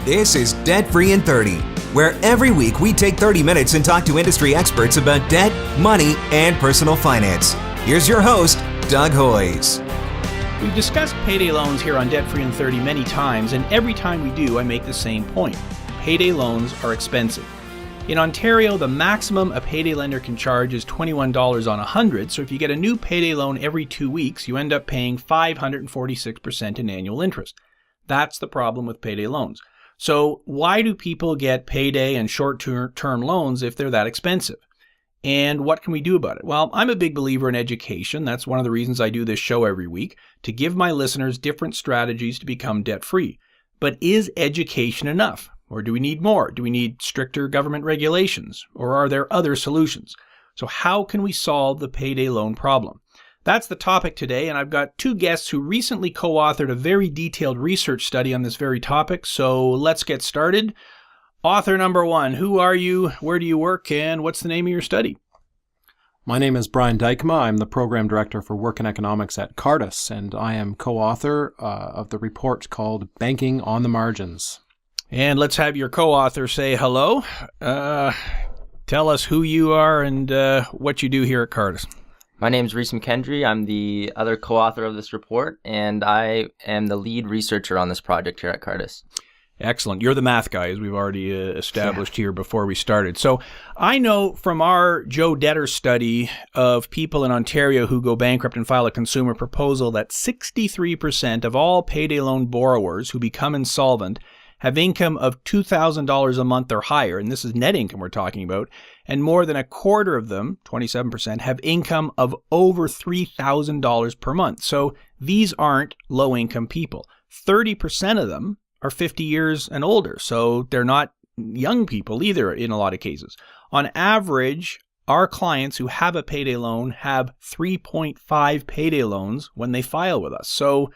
This is Debt Free in 30, where every week we take 30 minutes and talk to industry experts about debt, money, and personal finance. Here's your host, Doug Hoyes. We've discussed payday loans here on Debt Free in 30 many times, and every time we do, I make the same point. Payday loans are expensive. In Ontario, the maximum a payday lender can charge is $21 on 100, so if you get a new payday loan every 2 weeks, you end up paying 546% in annual interest. That's the problem with payday loans. So why do people get payday and short-term loans if they're that expensive? And what can we do about it? Well, I'm a big believer in education. That's one of the reasons I do this show every week, to give my listeners different strategies to become debt-free. But is education enough? Or do we need more? Do we need stricter government regulations? Or are there other solutions? So how can we solve the payday loan problem? That's the topic today, and I've got two guests who recently co-authored a very detailed research study on this very topic, so let's get started. Author number one, who are you, where do you work, and what's the name of your study? My name is Brian Dykema. I'm the Program Director for Work and Economics at Cardis, and I am co-author of the report called Banking on the Margins. And let's have your co-author say hello. Tell us who you are and what you do here at Cardis. My name is Reese McKendry. I'm the other co-author of this report, and I am the lead researcher on this project here at Cardis. Excellent. You're the math guy, as we've already established here before we started. So I know from our Joe Detter study of people in Ontario who go bankrupt and file a consumer proposal that 63% of all payday loan borrowers who become insolvent have income of $2,000 a month or higher, and this is net income we're talking about, and more than a quarter of them, 27%, have income of over $3,000 per month. So these aren't low-income people. 30% of them are 50 years and older, so they're not young people either in a lot of cases. On average, our clients who have a payday loan have 3.5 payday loans when they file with us. So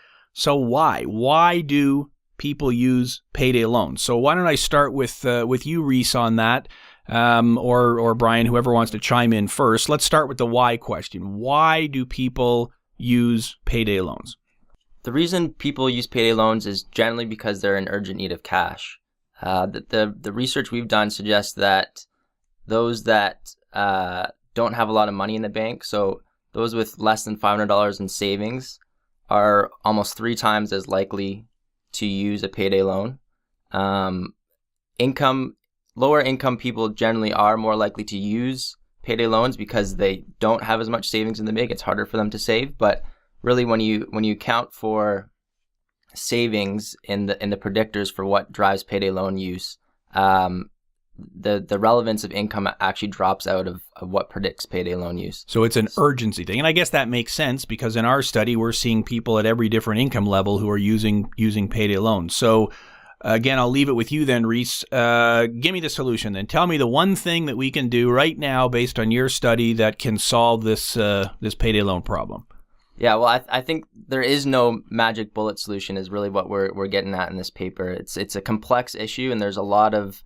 why? Why do people use payday loans? So why don't I start with you, Reese, on that, or Brian, whoever wants to chime in first. Let's start with the why question. Why do people use payday loans? The reason people use payday loans is generally because they're in urgent need of cash. The research we've done suggests that those that don't have a lot of money in the bank, so those with less than $500 in savings, are almost 3 times as likely to use a payday loan. Lower income people generally are more likely to use payday loans because they don't have as much savings in the bank. It's harder for them to save. But really, when you account for savings in the predictors for what drives payday loan use, the relevance of income actually drops out of what predicts payday loan use. So it's an urgency thing. And I guess that makes sense because in our study, we're seeing people at every different income level who are using payday loans. So again, I'll leave it with you then, Reese. Give me the solution then. Tell me the one thing that we can do right now based on your study that can solve this payday loan problem. Yeah, well, I think there is no magic bullet solution is really what we're getting at in this paper. It's a complex issue, and there's a lot of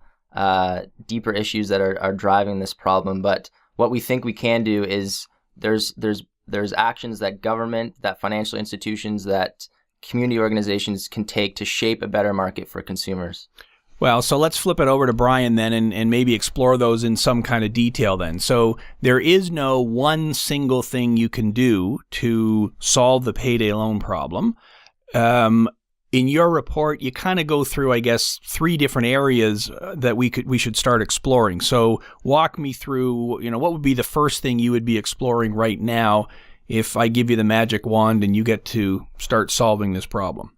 deeper issues that are driving this problem. But what we think we can do is there's actions that government, that financial institutions, that community organizations can take to shape a better market for consumers. Well, so let's flip it over to Brian then and maybe explore those in some kind of detail then. So there is no one single thing you can do to solve the payday loan problem. In your report, you kind of go through, I guess, 3 different areas that we should start exploring. So walk me through, what would be the first thing you would be exploring right now if I give you the magic wand and you get to start solving this problem?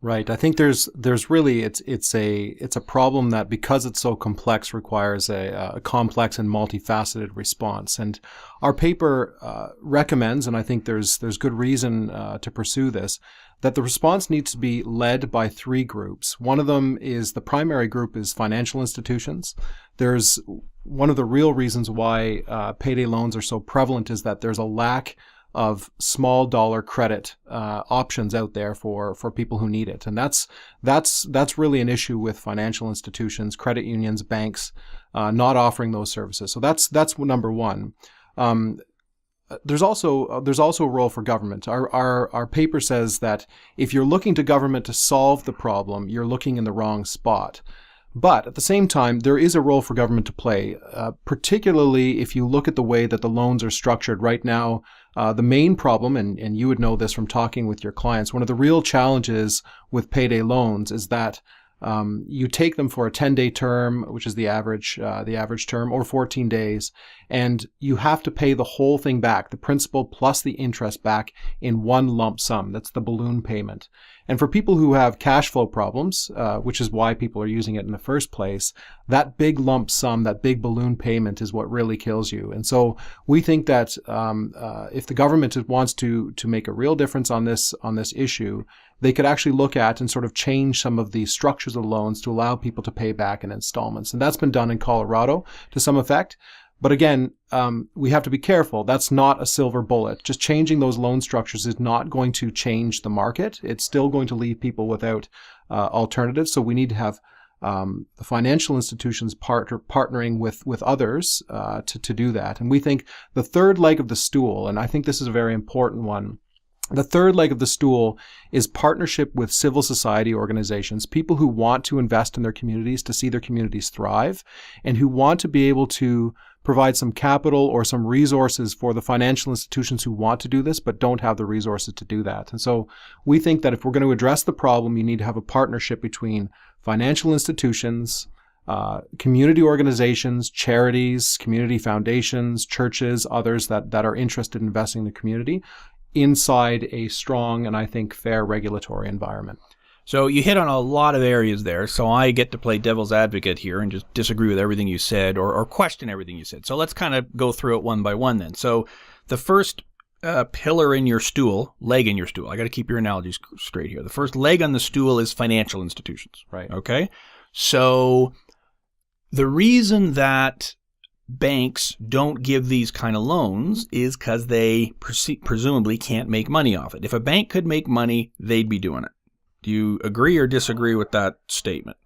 Right. I think there's really it's a problem that, because it's so complex, requires a complex and multifaceted response. And our paper recommends, and I think there's good reason to pursue this, that the response needs to be led by 3 groups. One of them is, the primary group is financial institutions. There's one of the real reasons why payday loans are so prevalent is that there's a lack of small dollar credit options out there for people who need it. And that's really an issue with financial institutions, credit unions, banks not offering those services. So that's number one. there's also a role for government. Our paper says that if you're looking to government to solve the problem, you're looking in the wrong spot. But at the same time, there is a role for government to play, particularly if you look at the way that the loans are structured right now. The main problem, and you would know this from talking with your clients, one of the real challenges with payday loans is that you take them for a 10-day term, which is the average term, or 14 days, and you have to pay the whole thing back, the principal plus the interest back in one lump sum. That's the balloon payment. And for people who have cash flow problems, which is why people are using it in the first place, that big lump sum, that big balloon payment is what really kills you. And so we think that if the government wants to make a real difference on this issue, they could actually look at and sort of change some of the structures of loans to allow people to pay back in installments. And that's been done in Colorado to some effect. But again, we have to be careful. That's not a silver bullet. Just changing those loan structures is not going to change the market. It's still going to leave people without alternatives. So we need to have the financial institutions partnering with others to do that. And we think the third leg of the stool, and I think this is a very important one, the third leg of the stool is partnership with civil society organizations, people who want to invest in their communities to see their communities thrive, and who want to be able to provide some capital or some resources for the financial institutions who want to do this but don't have the resources to do that. And so we think that if we're going to address the problem, you need to have a partnership between financial institutions, community organizations, charities, community foundations, churches, others that are interested in investing in the community inside a strong and I think fair regulatory environment. So you hit on a lot of areas there. So I get to play devil's advocate here and just disagree with everything you said or question everything you said. So let's kind of go through it one by one then. So the first pillar in your stool, leg in your stool, I got to keep your analogies straight here. The first leg on the stool is financial institutions. Right. Okay. So the reason that banks don't give these kind of loans is because they presumably can't make money off it. If a bank could make money, they'd be doing it. Do you agree or disagree with that statement?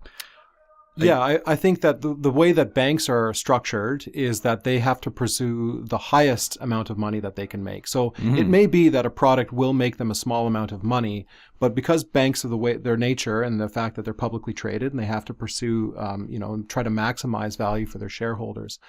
Yeah, I think that the way that banks are structured is that they have to pursue the highest amount of money that they can make. So it may be that a product will make them a small amount of money, but because banks of their nature and the fact that they're publicly traded and they have to pursue, and try to maximize value for their shareholders,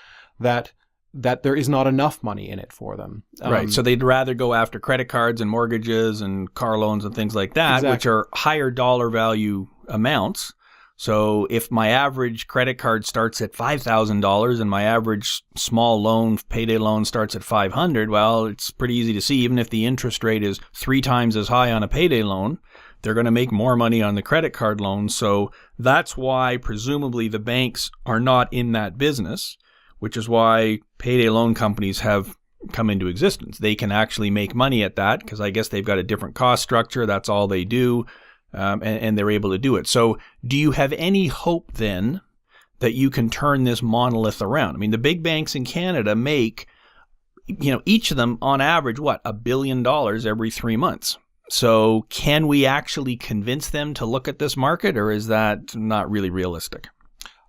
that there is not enough money in it for them. Right. So they'd rather go after credit cards and mortgages and car loans and things like that, exactly, which are higher dollar value amounts. So if my average credit card starts at $5,000 and my average small loan, payday loan starts at $500, well, it's pretty easy to see, even if the interest rate is 3 times as high on a payday loan, they're going to make more money on the credit card loan. So that's why presumably the banks are not in that business, which is why payday loan companies have come into existence. They can actually make money at that because I guess they've got a different cost structure. That's all they do, and they're able to do it. So do you have any hope then that you can turn this monolith around? I mean, the big banks in Canada make, each of them on average, $1 billion every 3 months. So can we actually convince them to look at this market, or is that not really realistic?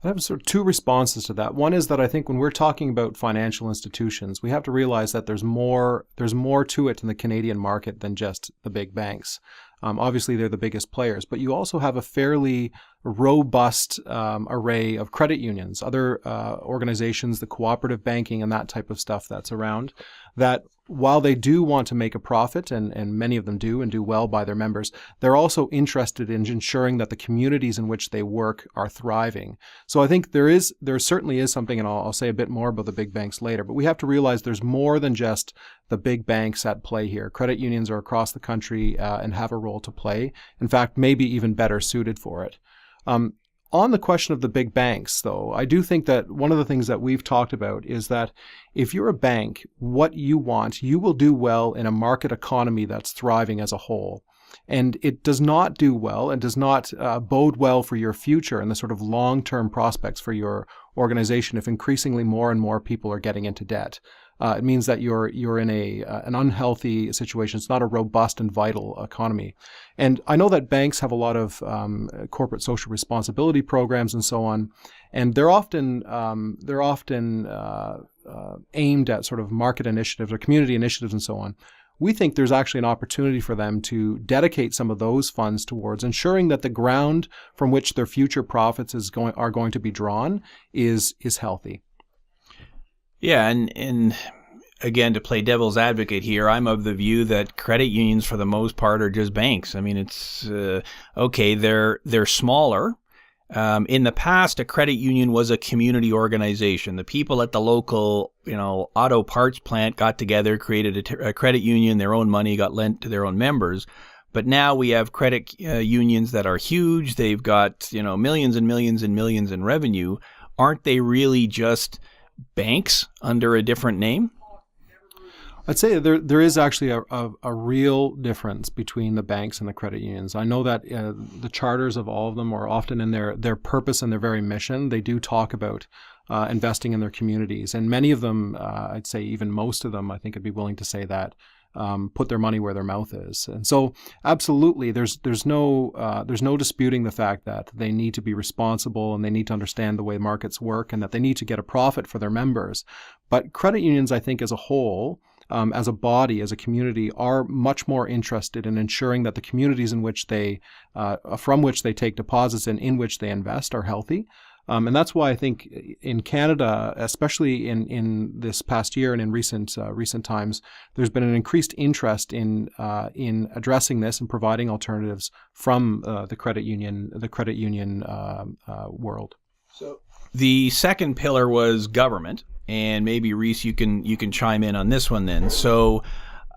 I have sort of 2 responses to that. One is that I think when we're talking about financial institutions, we have to realize that there's more to it in the Canadian market than just the big banks. Obviously, they're the biggest players, but you also have a fairly robust array of credit unions, other organizations, the cooperative banking and that type of stuff that's around, that while they do want to make a profit, and many of them do and do well by their members, they're also interested in ensuring that the communities in which they work are thriving. So I think there certainly is something, and I'll say a bit more about the big banks later, but we have to realize there's more than just the big banks at play here. Credit unions are across the country and have a role to play. In fact, maybe even better suited for it. On the question of the big banks, though, I do think that one of the things that we've talked about is that if you're a bank, what you want, you will do well in a market economy that's thriving as a whole. And it does not do well and does not bode well for your future and the sort of long-term prospects for your organization if increasingly more and more people are getting into debt. It means that you're in an unhealthy situation. It's not a robust and vital economy. And I know that banks have a lot of corporate social responsibility programs and so on, and they're often aimed at sort of market initiatives or community initiatives and so on. We think there's actually an opportunity for them to dedicate some of those funds towards ensuring that the ground from which their future profits are going to be drawn is healthy. Yeah, and again, to play devil's advocate here, I'm of the view that credit unions, for the most part, are just banks. I mean, it's okay. They're smaller. In the past, a credit union was a community organization. The people at the local, auto parts plant got together, created a credit union. Their own money got lent to their own members. But now we have credit unions that are huge. They've got millions and millions and millions in revenue. Aren't they really just banks under a different name? I'd say there is actually a real difference between the banks and the credit unions. I know that the charters of all of them are often in their purpose and their very mission. They do talk about investing in their communities. And many of them, I'd say even most of them, I think I'd be willing to say that, put their money where their mouth is. And so absolutely, there's no disputing the fact that they need to be responsible and they need to understand the way markets work and that they need to get a profit for their members. But credit unions, I think, as a whole, as a body, as a community, are much more interested in ensuring that the communities in which from which they take deposits and in which they invest are healthy. And that's why I think in Canada, especially in this past year and in recent times, there's been an increased interest in addressing this and providing alternatives from the credit union world. So the second pillar was government. And maybe, Reese, you can chime in on this one then. So,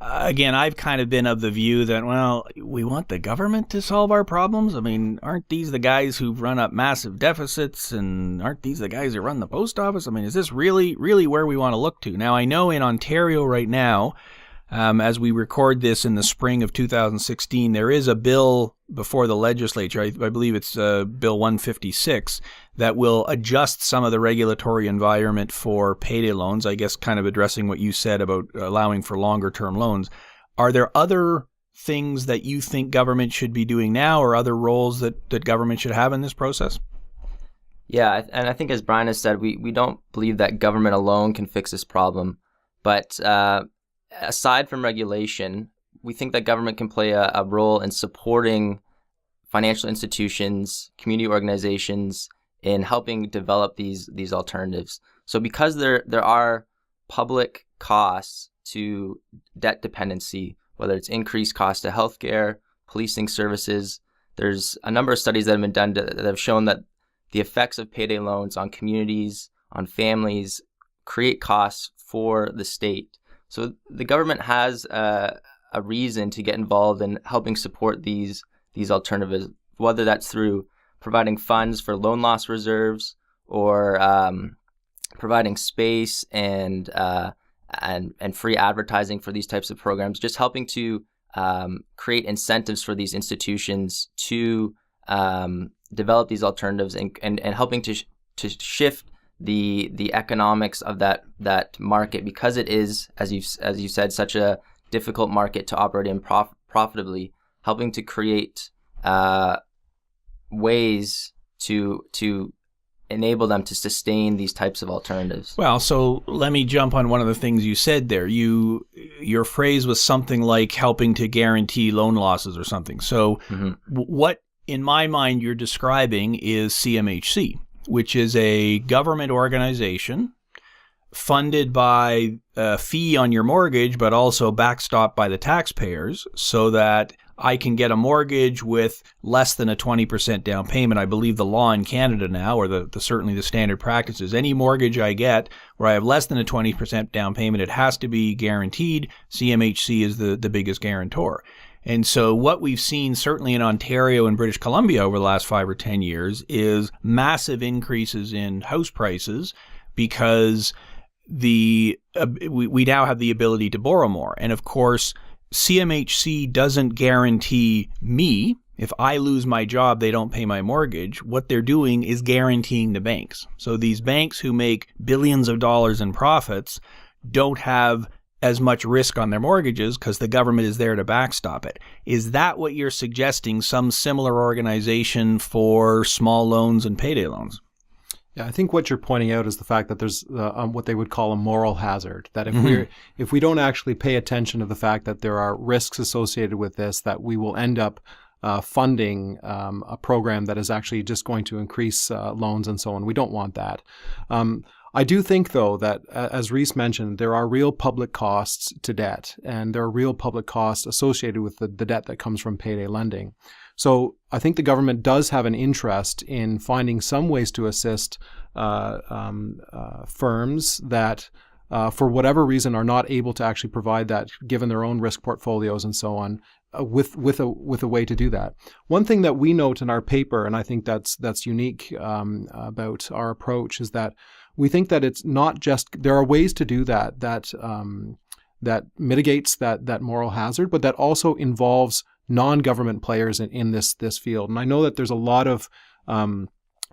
again, I've kind of been of the view that, well, we want the government to solve our problems. I mean, aren't these the guys who've run up massive deficits? And aren't these the guys who run the post office? I mean, is this really, really where we want to look to? Now, I know in Ontario right now, as we record this in the spring of 2016, there is a bill before the legislature, I believe it's Bill 156, that will adjust some of the regulatory environment for payday loans, I guess kind of addressing what you said about allowing for longer term loans. Are there other things that you think government should be doing now or other roles that government should have in this process? Yeah, and I think as Brian has said, we don't believe that government alone can fix this problem. But aside from regulation, we think that government can play a role in supporting financial institutions, community organizations, in helping develop these alternatives. So because there are public costs to debt dependency, whether it's increased cost to healthcare, policing services, there's a number of studies that have been done that have shown that the effects of payday loans on communities, on families, create costs for the state. So the government has a reason to get involved in helping support these alternatives, whether that's through providing funds for loan loss reserves or providing space and free advertising for these types of programs, just helping to create incentives for these institutions to develop these alternatives and helping to shift the economics of that market, because it is, as you said, such a difficult market to operate in profitably, helping to create ways to enable them to sustain these types of alternatives. Well, so let me jump on one of the things you said there. Your phrase was something like helping to guarantee loan losses or something. So what, in my mind, you're describing is CMHC, which is a government organization funded by a fee on your mortgage, but also backstopped by the taxpayers, so that I can get a mortgage with less than a 20% down payment. I believe the law in Canada now, or certainly the standard practice, is any mortgage I get where I have less than a 20% down payment, it has to be guaranteed. CMHC is the biggest guarantor. And so what we've seen, certainly in Ontario and British Columbia over the last 5 or 10 years, is massive increases in house prices because we now have the ability to borrow more. And of course, CMHC doesn't guarantee me. If I lose my job, they don't pay my mortgage. What they're doing is guaranteeing the banks. So these banks who make billions of dollars in profits don't have as much risk on their mortgages because the government is there to backstop it. Is that what you're suggesting, some similar organization for small loans and payday loans? Yeah, I think what you're pointing out is the fact that there's what they would call a moral hazard. That if we don't actually pay attention to the fact that there are risks associated with this, that we will end up funding a program that is actually just going to increase loans and so on. We don't want that. I do think, though, that as Rhys mentioned, there are real public costs to debt, and there are real public costs associated with the debt that comes from payday lending. So I think the government does have an interest in finding some ways to assist firms that, for whatever reason, are not able to actually provide that, given their own risk portfolios and so on, with a way to do that. One thing that we note in our paper, and I think that's unique about our approach, is that we think that it's not just, there are ways to do that mitigates that moral hazard, but that also involves non-government players in this field. And I know that there's a lot of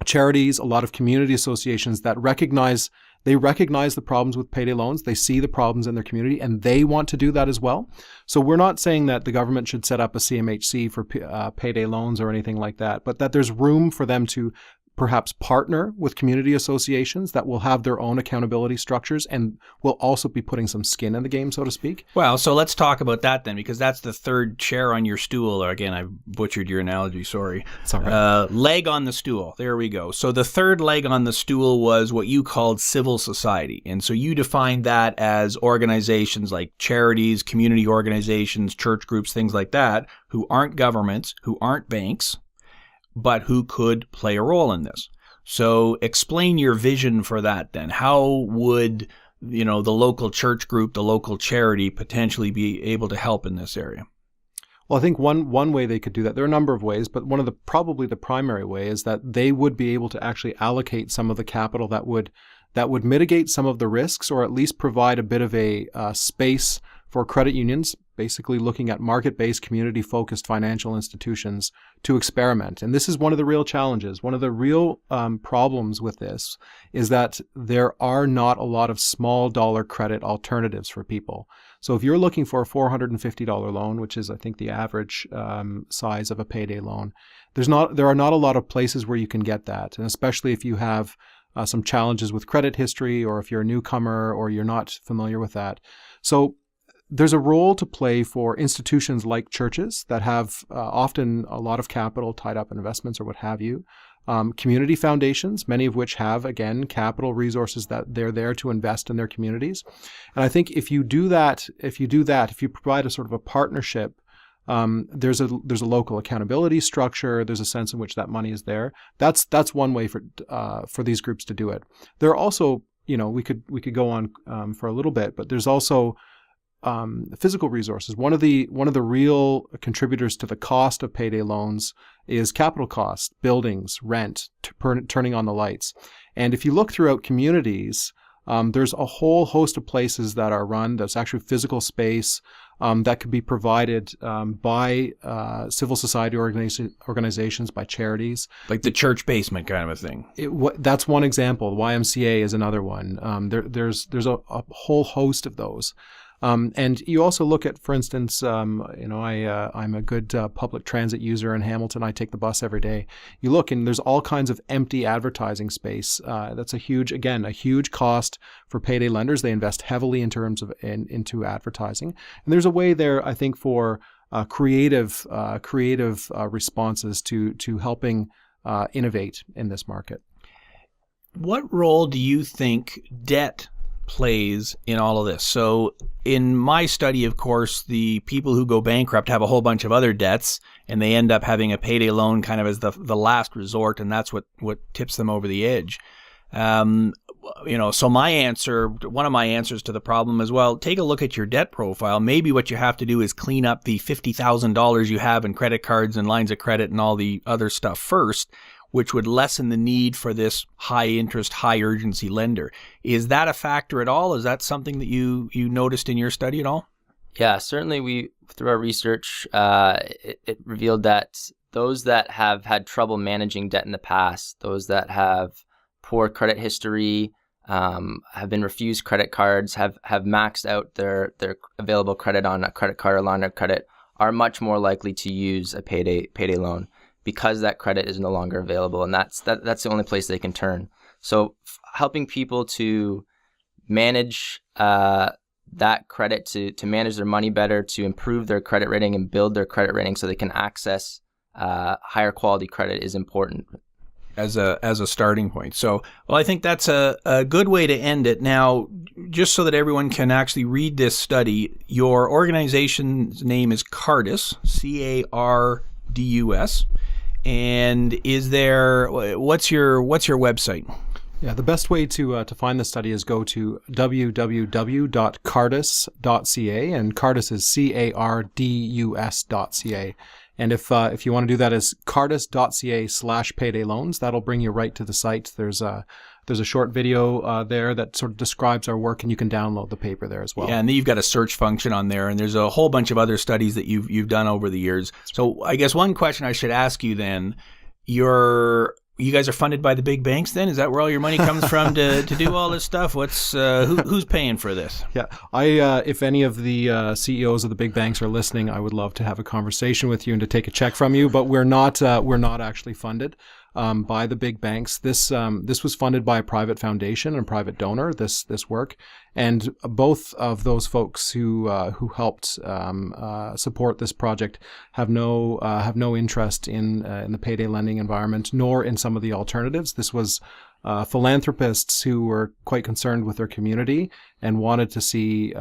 charities, a lot of community associations that recognize the problems with payday loans. They see the problems in their community, and they want to do that as well. So we're not saying that the government should set up a CMHC for payday loans or anything like that, but that there's room for them to perhaps partner with community associations that will have their own accountability structures and will also be putting some skin in the game, so to speak. Well, so let's talk about that then, because that's the third chair on your stool. Or again, I butchered your analogy, sorry. It's all right. Leg on the stool. There we go. So the third leg on the stool was what you called civil society. And so you defined that as organizations like charities, community organizations, church groups, things like that, who aren't governments, who aren't banks, but who could play a role in this. So explain your vision for that then. How would, the local church group, the local charity potentially be able to help in this area? Well, I think one way they could do that, there are a number of ways, but probably the primary way is that they would be able to actually allocate some of the capital that would mitigate some of the risks, or at least provide a bit of a space for credit unions, basically looking at market-based, community-focused financial institutions to experiment. And this is one of the real challenges. One of the real problems with this is that there are not a lot of small dollar credit alternatives for people. So if you're looking for a $450 loan, which is, I think, the average size of a payday loan, there are not a lot of places where you can get that. And especially if you have some challenges with credit history, or if you're a newcomer or you're not familiar with that. So there's a role to play for institutions like churches that have often a lot of capital tied up in investments or what have you. Community foundations, many of which have, again, capital resources that they're there to invest in their communities. And I think if you provide a sort of a partnership, there's a local accountability structure. There's a sense in which that money is there. That's one way for these groups to do it. There are also, we could go on for a little bit, but there's also physical resources. One of the real contributors to the cost of payday loans is capital costs, buildings, rent, turning on the lights. And if you look throughout communities, there's a whole host of places that are run. There's actually physical space that could be provided by civil society organizations, by charities. Like the church basement kind of a thing. That's one example. The YMCA is another one. There's a whole host of those. And you also look at, for instance, I'm a good public transit user in Hamilton. I take the bus every day. You look and there's all kinds of empty advertising space. That's a huge cost for payday lenders. They invest heavily in terms of into advertising. And there's a way there, I think, for creative responses to helping innovate in this market. What role do you think debt plays in all of this? So in my study, of course, the people who go bankrupt have a whole bunch of other debts, and they end up having a payday loan kind of as the last resort, and that's what tips them over the edge. So one of my answers to the problem is, well, take a look at your debt profile. Maybe what you have to do is clean up the $50,000 you have in credit cards and lines of credit and all the other stuff first, which would lessen the need for this high interest, high urgency lender. Is that a factor at all? Is that something that you noticed in your study at all? Yeah, certainly through our research, it revealed that those that have had trouble managing debt in the past, those that have poor credit history, have been refused credit cards, have maxed out their available credit on a credit card or line of credit, are much more likely to use a payday loan, because that credit is no longer available, and that's the only place they can turn. So helping people to manage that credit, to manage their money better, to improve their credit rating and build their credit rating so they can access higher quality credit is important. As a starting point. So, well, I think that's a good way to end it. Now, just so that everyone can actually read this study, your organization's name is Cardus, Cardus. And what's your website? Yeah, the best way to find the study is go to www.cardus.ca, and Cardus is cardus.ca. And if you want to do that as cardus.ca/payday loans, that'll bring you right to the site. There's a short video there that sort of describes our work, and you can download the paper there as well. Yeah, and then you've got a search function on there, and there's a whole bunch of other studies that you've done over the years. So I guess one question I should ask you then, you guys are funded by the big banks then? Is that where all your money comes from to do all this stuff? Who's paying for this? Yeah, if any of the CEOs of the big banks are listening, I would love to have a conversation with you and to take a check from you, but we're not actually funded by the big banks. This was funded by a private foundation and private donor, this work. And both of those folks who helped support this project have no interest in the payday lending environment, nor in some of the alternatives. This was philanthropists who were quite concerned with their community and wanted to see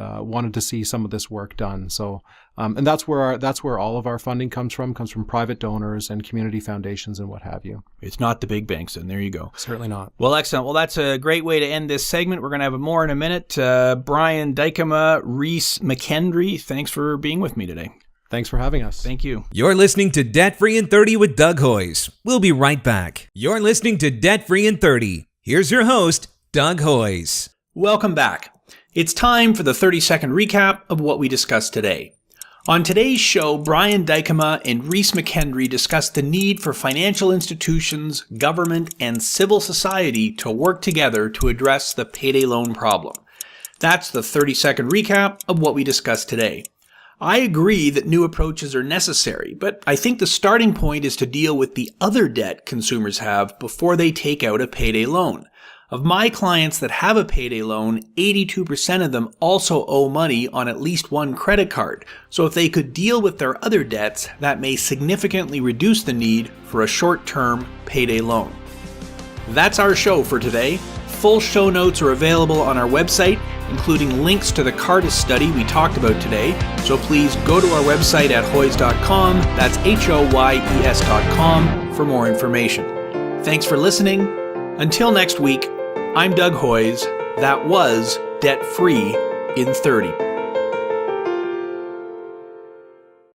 some of this work done. So, and that's where all of our funding comes from private donors and community foundations and what have you. It's not the big banks, and there you go. Certainly not. Well, excellent. Well, that's a great way to end this segment. We're going to have more in a minute. Brian Dykema, Reese McKendry, thanks for being with me today. Thanks for having us. Thank you. You're listening to Debt Free in 30 with Doug Hoyes. We'll be right back. You're listening to Debt Free in 30. Here's your host, Doug Hoyes. Welcome back. It's time for the 30-second recap of what we discussed today. On today's show, Brian Dykema and Reese McKendry discussed the need for financial institutions, government, and civil society to work together to address the payday loan problem. That's the 30-second recap of what we discussed today. I agree that new approaches are necessary, but I think the starting point is to deal with the other debt consumers have before they take out a payday loan. Of my clients that have a payday loan, 82% of them also owe money on at least one credit card. So if they could deal with their other debts, that may significantly reduce the need for a short-term payday loan. That's our show for today. Full show notes are available on our website, including links to the Cardus study we talked about today. So please go to our website at hoyes.com, that's HOYES.com, for more information. Thanks for listening. Until next week, I'm Doug Hoyes. That was Debt Free in 30.